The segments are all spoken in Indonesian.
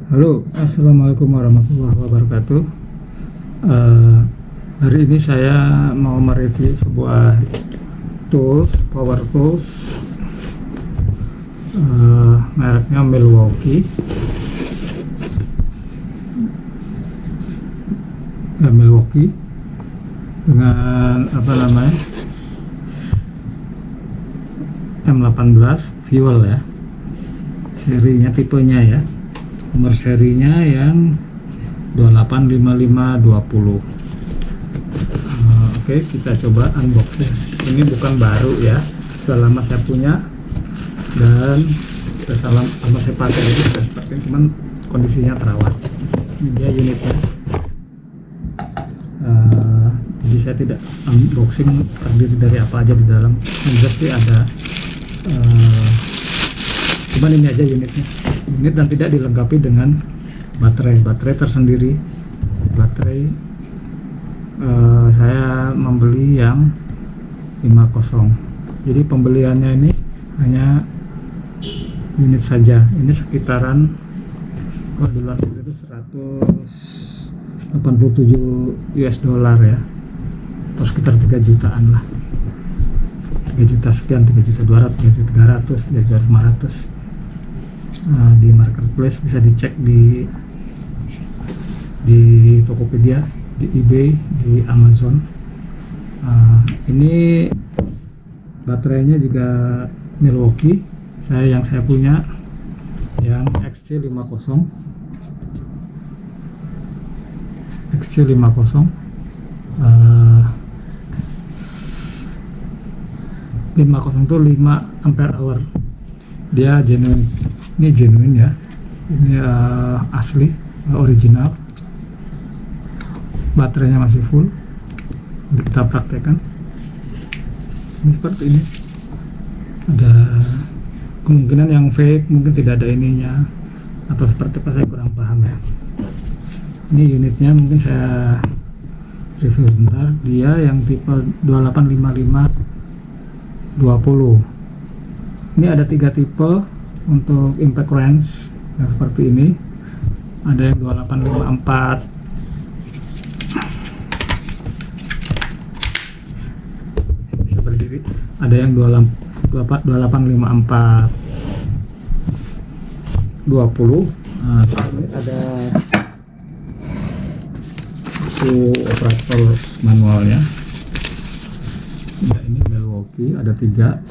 Halo, assalamualaikum warahmatullahi wabarakatuh. Hari ini saya mau mereview sebuah power tools, mereknya Milwaukee. Milwaukee dengan M18 fuel ya, serinya, tipenya ya. Nomor serinya yang 285520. Oke, kita coba unboxing. Ini bukan baru ya, sudah lama saya punya dan sudah lama saya pakai, jadi sudah pakai, cuman kondisinya terawat. Ini dia unitnya. Jadi saya tidak unboxing terdiri dari apa aja di dalam. Yang sih ada, cuman ini aja unitnya. Unit dan tidak dilengkapi dengan baterai tersendiri. Saya membeli yang 50, jadi pembeliannya ini hanya unit saja. Ini sekitaran, kalau di luar negeri itu 187 US dollar ya, atau sekitar 3 jutaan lah, 3 juta sekian, 3.200.000, 3.300.000, 3.500.000. Di marketplace bisa dicek di Tokopedia, di eBay, di Amazon. Ini baterainya juga Milwaukee. Yang saya punya yang XC50. XC50 itu 5 ampere hour. Dia genuine. Ini genuine ya, ini asli, original. Baterainya masih full. Untuk kita praktekkan, ini seperti ini. Ada kemungkinan yang fake, mungkin tidak ada ininya, atau seperti apa, saya kurang paham ya. Ini unitnya, mungkin saya review bentar. Dia yang tipe 285520. Ini ada 3 tipe untuk impact range yang seperti ini. Ada yang 2854, bisa berdiri. Ada yang 2854 20. Terus ini ada operator manualnya. Ya, ini Milwaukee, ada 3.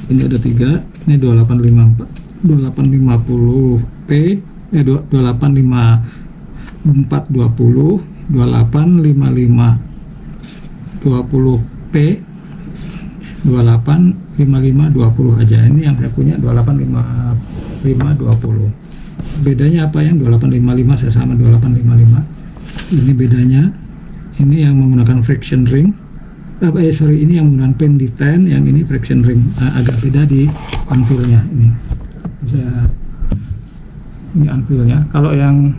Ini ada 3. Ini 2850P, 285420, 285520P, 285520 aja. Ini yang saya punya 285520. Bedanya apa? Yang 2855 saya sama 2855. Ini bedanya. Ini yang menggunakan friction ring. Ini yang menggunakan pin D10, yang ini friction ring. Agak beda di anvilnya. Ini anvilnya. Kalau yang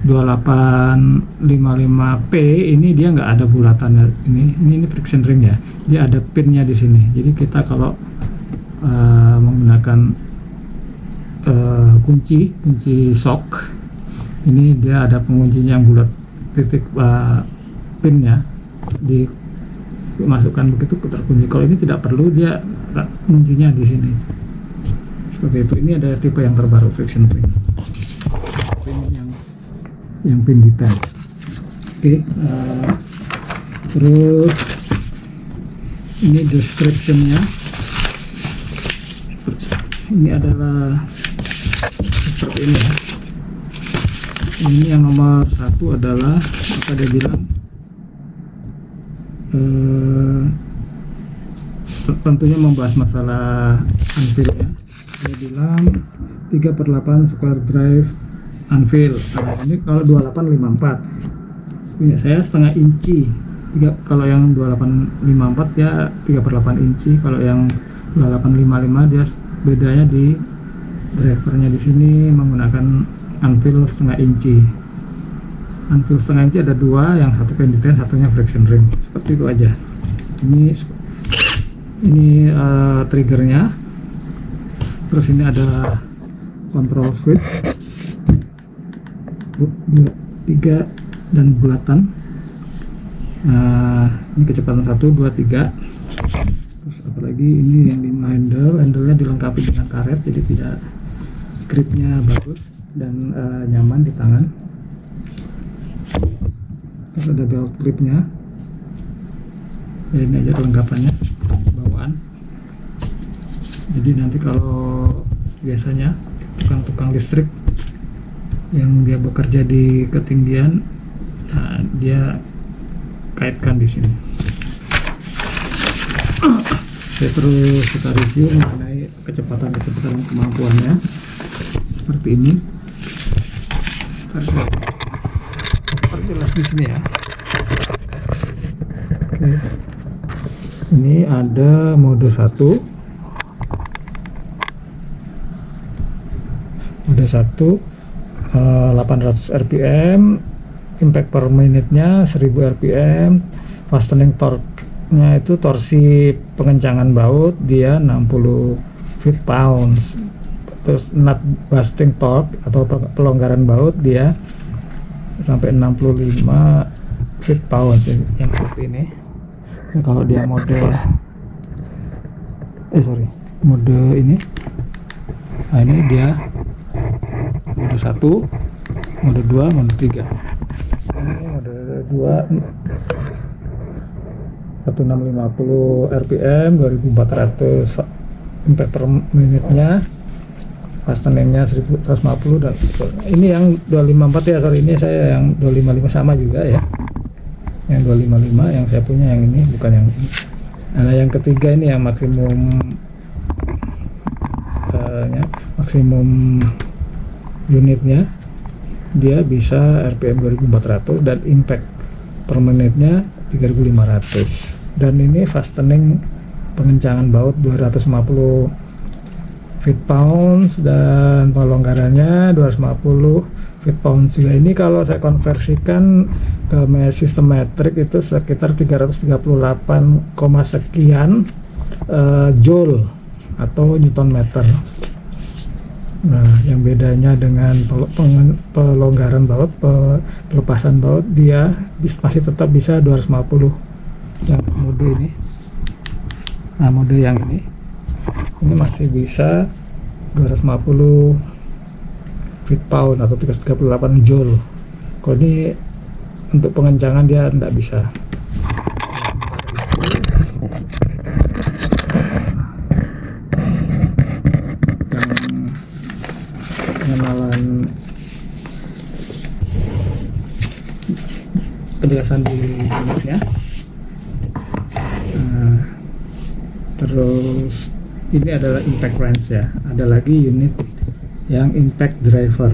2855P ini dia nggak ada bulatannya. Ini friction ring ya. Dia ada pinnya di sini. Jadi kita kalau menggunakan kunci shock, ini dia ada penguncinya yang bulat, titik pinnya dimasukkan begitu, putar kunci. Kalau ini tidak perlu, dia kuncinya di sini seperti itu. Ini ada tipe yang terbaru, friction ring, yang pin D10. Oke, terus ini descriptionnya. Ini adalah seperti ini ya. Ini yang nomor 1 adalah apa dia bilang, tentunya membahas masalah anvil ya. Dia bilang 3/8 square drive anvil. Ini kalau 2854 punya saya setengah inci. Kalau yang 2854 ya 3/8 inci. Kalau yang 2855 dia bedanya di drivernya, di sini menggunakan anvil setengah inci. Anvil setengah inci ada 2, yang satu penditen, satunya friction ring. Seperti itu aja. Ini triggernya. Terus ini ada control switch 2, 3 dan bulatan. Nah, ini kecepatan 1, 2, 3. Terus apalagi ini yang 5 handle-nya dilengkapi dengan karet, jadi tidak gripnya bagus dan nyaman di tangan. Terus ada belt gripnya ya, ini aja kelengkapannya bawaan. Jadi nanti kalau biasanya tukang-tukang listrik yang dia bekerja di ketinggian, nah, dia kaitkan di sini. Saya terus kita review mengenai kecepatan kemampuannya seperti ini. Harus jelas di sini ya. Oke. Ini ada mode 1. Mode 1 800 rpm, impact per menitnya 1000 rpm, fastening torque-nya itu torsi pengencangan baut dia 60 feet-pounds. Terus nut busting torque atau pelonggaran baut dia sampai 65 feet-pounds yang seperti ini. Nah, kalau dia mode mode ini, nah ini dia mode 1, mode 2, mode 3. Ini mode 2 1650 rpm, 2400 impact per menitnya, fasteningnya 1150. Dan ini yang 254 ya, sorry, ini saya yang 255 sama juga ya, yang 255 yang saya punya, yang ini bukan yang ini. Nah, yang ketiga ini yang maksimum unitnya dia bisa RPM 2400 dan impact per menitnya 3500. Dan ini fastening pengencangan baut 250 feet-pounds dan pelonggarannya 250 feet-pounds juga. Ini kalau saya konversikan ke sistem metrik itu sekitar 338, sekian joule atau newton meter. Nah, yang bedanya dengan pelonggaran baut, pelepasan baut, dia masih tetap bisa 250 yang mode ini. Nah, mode yang ini masih bisa 250 feet-pound atau 338 joule. Kalau ini untuk pengencangan dia tidak bisa. Pengenalan penjelasan di unitnya. Terus ini adalah impact wrench ya. Ada lagi unit yang impact driver.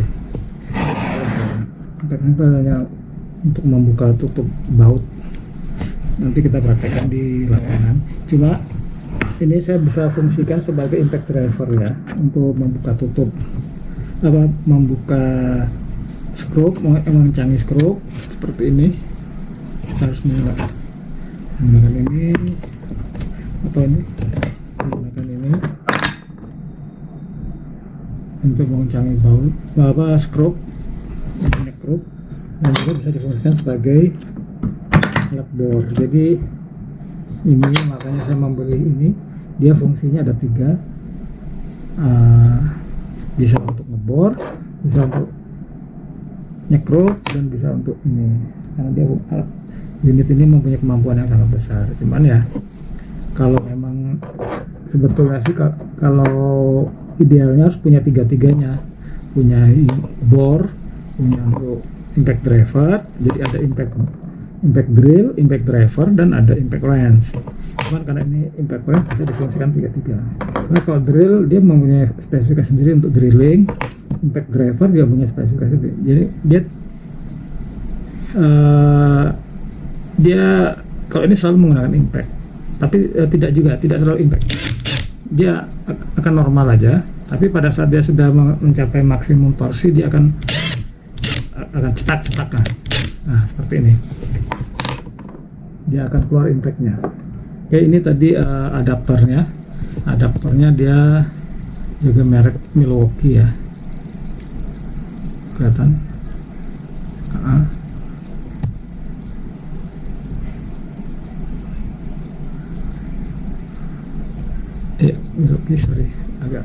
Impact driver hanya untuk membuka tutup baut. Nanti kita praktekkan di lapangan. Cuma ini saya bisa fungsikan sebagai impact driver ya, untuk membuka tutup, membuka skrup, mengencangi skrup seperti ini. Kita harus menggunakan ini atau ini, menggunakan ini untuk mengencangi baut, skrup, dan juga bisa difungsikan sebagai lap bore. Jadi ini makanya saya membeli ini, dia fungsinya ada 3, bisa untuk ngebor, bisa untuk nyekrup, dan bisa untuk ini, karena dia unit ini mempunyai kemampuan yang sangat besar. Cuman ya kalau memang sebetulnya sih kalau idealnya harus punya tiga-tiganya, punya bore, punya untuk impact driver, jadi ada impact drill, impact driver, dan ada impact wrench. Cuman karena ini impact wrench bisa difungsikan tiga-tiga. Nah, kalau drill dia mempunyai spesifikasi sendiri untuk drilling, impact driver dia punya spesifikasi sendiri. Jadi dia kalau ini selalu menggunakan impact, tapi tidak selalu impact. Dia akan normal aja, tapi pada saat dia sudah mencapai maksimum torsi, dia akan cetak. Nah, seperti ini, dia akan keluar impactnya. Oke, ini tadi adaptornya dia juga merek Milwaukee ya. kelihatan. Nah, ya oke, sorry agak.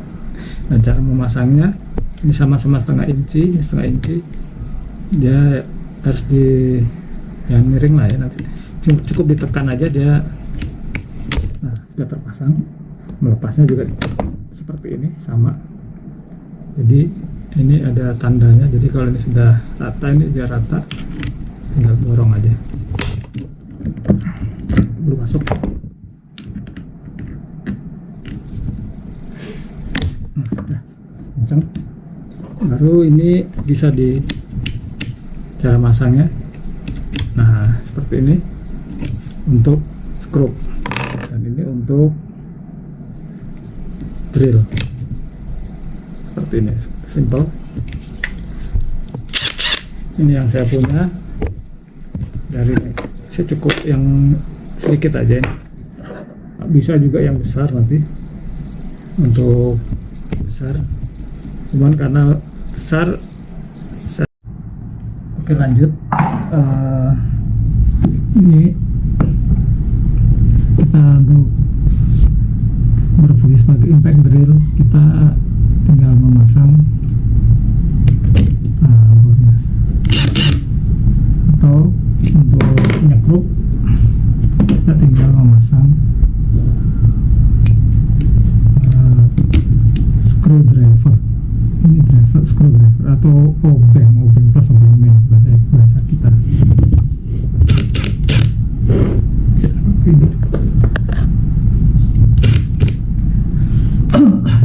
Nah, cara memasangnya ini sama-sama setengah inci, dia harus di jangan miring lah ya, nanti cukup ditekan aja dia. Nah, sudah terpasang. Melepasnya juga seperti ini, sama. Jadi ini ada tandanya, jadi kalau ini sudah rata, ini dia rata, tinggal dorong aja. Belum masuk. Kencang. Baru ini bisa di cara masangnya. Nah, seperti ini untuk skrup, dan ini untuk drill. Seperti ini, simple. Ini yang saya punya, dari saya cukup yang sedikit aja ini. Bisa juga yang besar nanti, untuk besar, cuman karena besar oke, lanjut. Ini kita untuk berfungsi sebagai impact drill, kita tinggal memasang bornya, atau untuk nyekrup kita tinggal memasang screwdriver. Ini driver screwdriver atau obeng plus obeng main bahasa kita. Ya, seperti ini.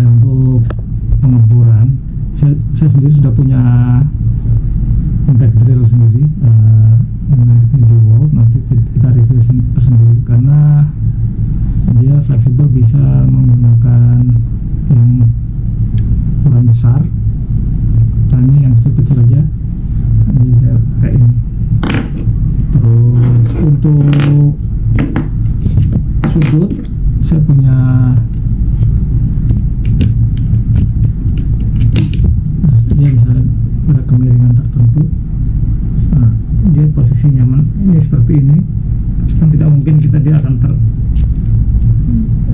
Untuk pengeboran, saya sendiri sudah punya impact drill sendiri, mereknya DeWalt. Nanti kita review sendiri karena dia fleksibel, bisa menggunakan yang ukuran besar, dan ini yang kecil-kecil aja. Jadi saya kayak ini. Terus untuk sudut, saya punya dia bisa pada kemiringan tertentu. Nah, dia posisi nyaman ini seperti ini, kan tidak mungkin dia akan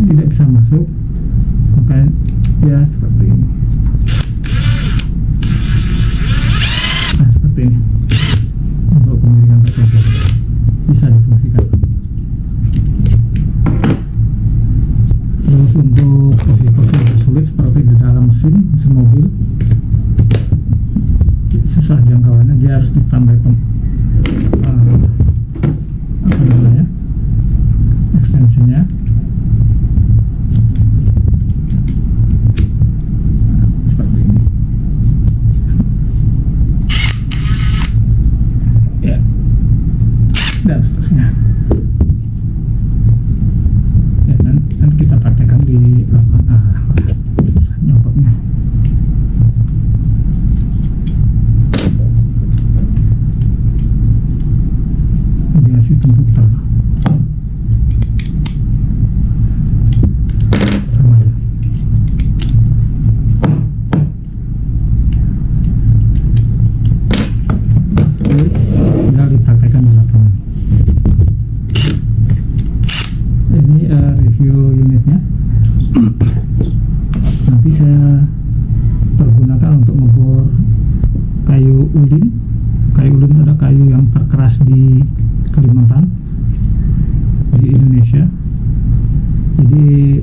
tidak bisa masuk, makanya dia seperti ini. Nah, seperti ini untuk kemiringan tertentu bisa difungsikan. Terus untuk posisi-posisi yang sulit seperti di dalam mesin mobil, susah jangkauannya, dia harus ditambah apa namanya, extensionnya. Seperti ini ya, dan seterusnya ya. Nanti kita praktekkan di lapangan. Susah nyopotnya. Dia sistem putar sama ya. Tinggal dipraktekkan di lapangan. Ini review unitnya. Nanti saya pergunakan untuk ngebor kayu ulin. Kayu ulin itu ada kayu yang terkeras di Kalimantan, di Indonesia. Jadi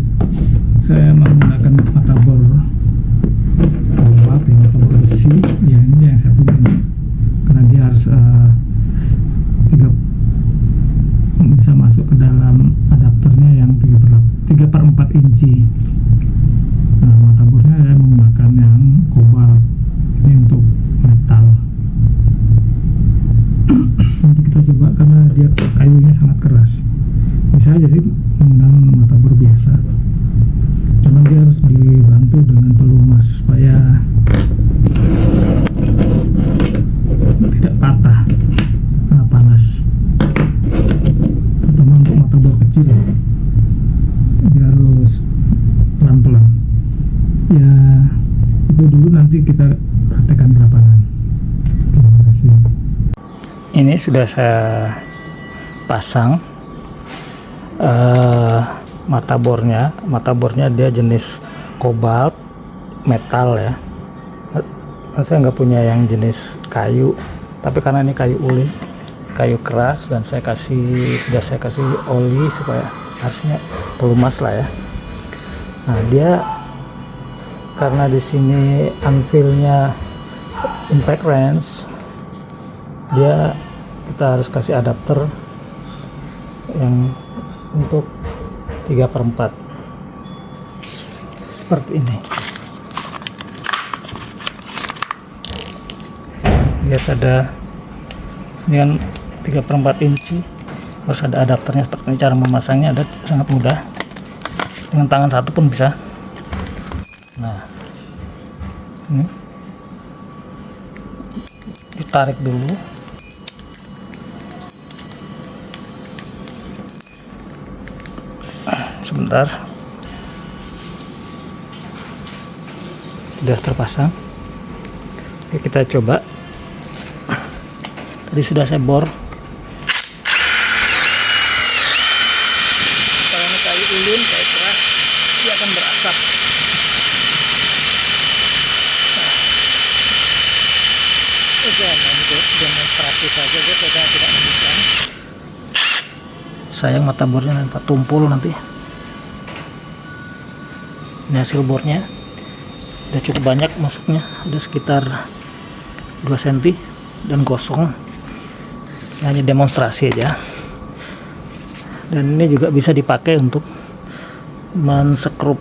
saya menggunakan mata bor kobalt, mata bor besi. Ya, ini yang saya punya ini, karena dia harus bisa masuk ke dalam adapternya yang 3/4 inci. Nah, mata bornya saya menggunakan yang kobalt, ini untuk metal. Nanti kita coba, karena dia kayunya sangat keras. Bisa jadi menggunakan mata bor biasa, cuman dia harus dibantu dengan pelumas supaya tidak patah karena panas. Terutama untuk mata bor kecil, dia harus pelan-pelan ya. Itu dulu, nanti kita praktekkan di lapangan. Ini sudah saya pasang matabornya dia jenis kobalt metal ya. Saya nggak punya yang jenis kayu, tapi karena ini kayu ulin, kayu keras, dan sudah saya kasih oli supaya harusnya pelumas lah ya. Nah, dia karena di sini anvilnya impact wrench, kita harus kasih adapter yang untuk 3/4 seperti ini. Lihat ada ini kan 3/4 inci, harus ada adapternya. Seperti ini cara memasangnya, sangat mudah, dengan tangan satu pun bisa. Nah, ini ditarik dulu, sebentar, sudah terpasang. Oke, kita coba. Tadi sudah saya bor. Kalau ini kayu ulin, kayu keras, dia akan berasap. Demonstrasi saja, saya tidak menyukai. Sayang mata bornya nanti tumpul nanti. Ini hasil bornya, udah cukup banyak masuknya, ada sekitar 2 cm dan kosong. Ini hanya demonstrasi aja. Dan ini juga bisa dipakai untuk mensekrup.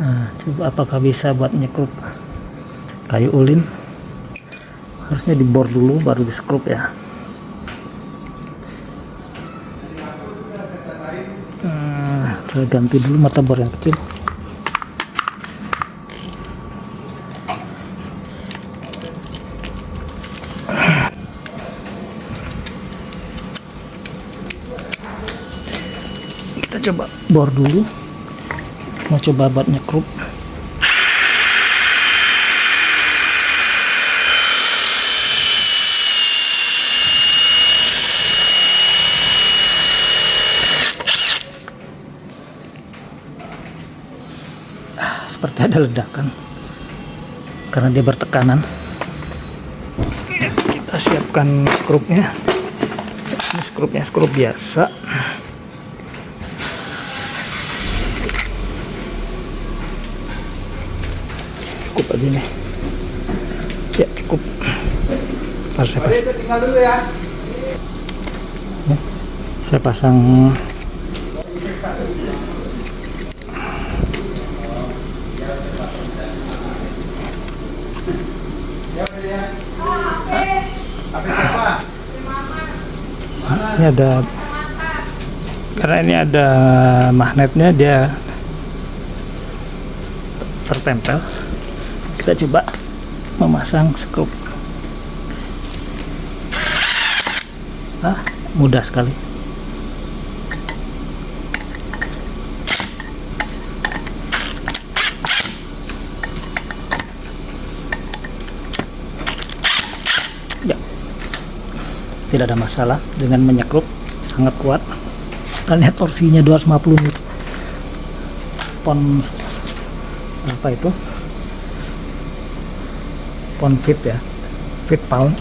Nah, coba apakah bisa buat nyekrup kayu ulin. Harusnya dibor dulu baru disekrup ya. Saya ganti dulu mata bor yang kecil. Kita coba bor dulu, mau coba buat nyekrup. Seperti ada ledakan karena dia bertekanan. Kita siapkan skrupnya. Ini skrupnya skrup biasa. Cukup aja nih. Ya cukup. Harus saya pasang. Tinggal dulu ya. Saya pasang. Ini ada, karena ini ada magnetnya, dia tertempel. Kita coba memasang skrup. Mudah sekali. Ya, tidak ada masalah dengan menyekrup, sangat kuat. Kita lihat torsinya 250 pound, apa itu, pound feet ya, feet pound,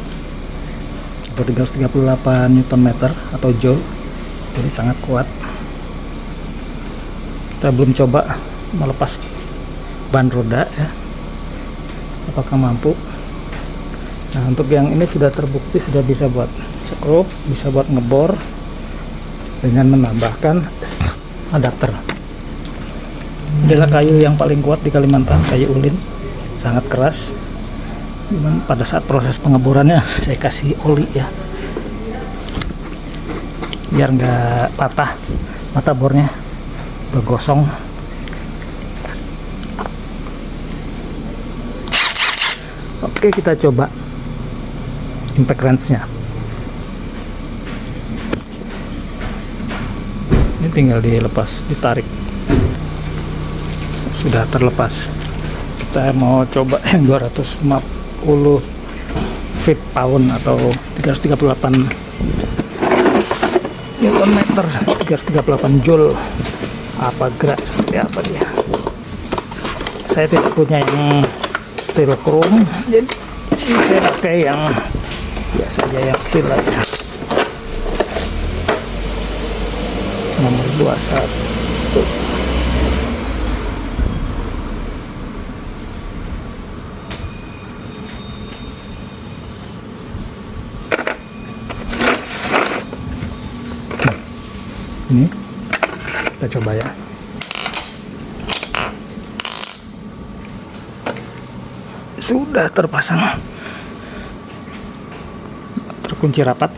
atau 338 Newton meter atau joule. Jadi sangat kuat. Kita belum coba melepas ban roda ya, apakah mampu. Nah, untuk yang ini sudah terbukti sudah bisa buat skrup, bisa buat ngebor dengan menambahkan adapter. Adalah kayu yang paling kuat di Kalimantan, kayu ulin, sangat keras. Cuman pada saat proses pengeborannya saya kasih oli ya, biar nggak patah mata bornya, udah gosong. Oke, kita coba impact wrench-nya. Ini tinggal dilepas, ditarik. Sudah terlepas. Kita mau coba yang 250 feet pound atau 338 Newton meter, 338 joule. Apa gerak seperti apa dia? Saya tidak punya yang steel chrome, jadi saya pakai yang biasa aja, yang steel aja. Nomor 21. Ini kita coba ya. Sudah terpasang, terkunci rapat,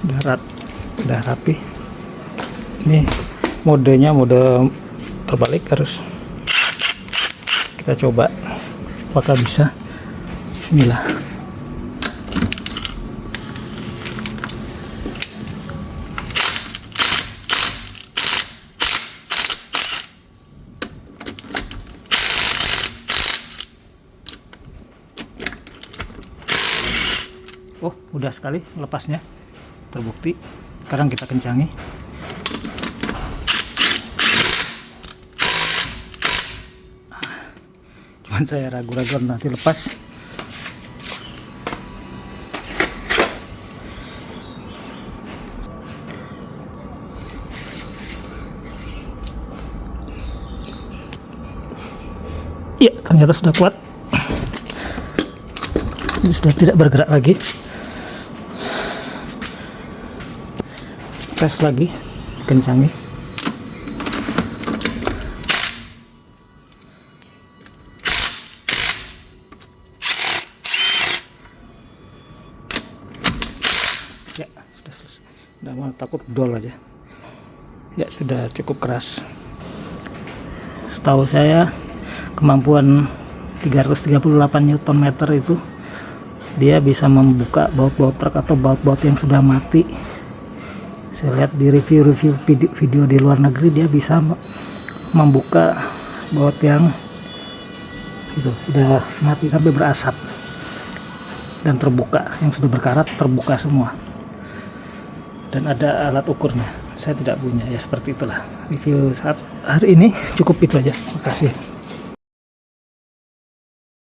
udah rapi. Ini modenya mode terbalik, harus kita coba apakah bisa. Bismillah. Oh, mudah sekali lepasnya, terbukti. Sekarang kita kencangi. Cuman saya ragu-ragu nanti lepas. Ya, ternyata sudah kuat. Ini sudah tidak bergerak lagi. Tes lagi, kencangi. Ya, sudah selesai. Udah mau takut dol aja. Ya, sudah cukup keras. Setahu saya kemampuan 338 Newton meter itu dia bisa membuka baut-baut truk atau baut-baut yang sudah mati. Saya lihat di review-review video di luar negeri, dia bisa membuka baut yang itu sudah mati sampai berasap dan terbuka, yang sudah berkarat terbuka semua, dan ada alat ukurnya. Saya tidak punya, ya seperti itulah review saat hari ini. Cukup itu aja, makasih.